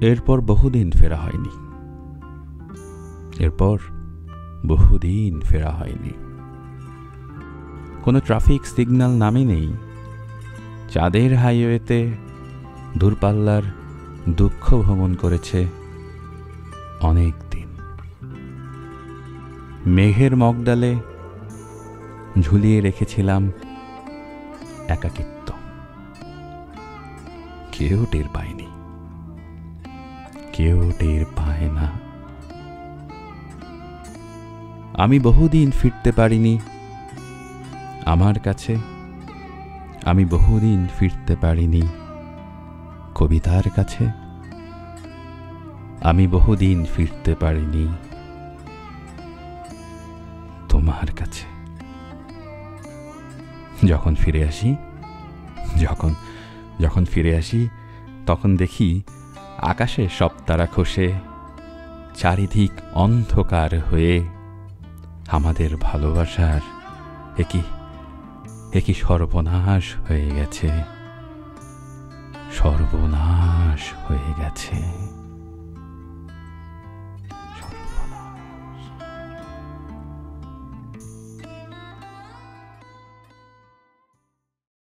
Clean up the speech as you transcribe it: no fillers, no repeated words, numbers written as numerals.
এরপর বহুদিন ফেরা হয়নি। এরপর বহুদিন ফেরা হয়নি। কোনো ট্রাফিক সিগন্যাল নামই নেই। চাঁদের হাইওয়েতে দূরপাল্লার দুঃখ ভ্রমণ করেছে অনেক দিন। মেঘের মগডালে ঝুলিয়ে রেখেছিলাম একাকিত্ব। কেউ টের পায়নি, কেউ টের পায় না। আমি বহুদিন ফিরতে পারিনি আমার কাছে। আমি বহুদিন ফিরতে পারিনি কবিতার কাছে। আমি বহুদিন ফিরতে পারিনি তোমার কাছে। যখন ফিরে আসি তখন দেখি আকাশে সব তারা খসে, চারিদিক অন্ধকার হয়ে। আমাদের ভালোবাসার একই সর্বনাশ হয়ে গেছে, সর্বনাশ হয়ে গেছে।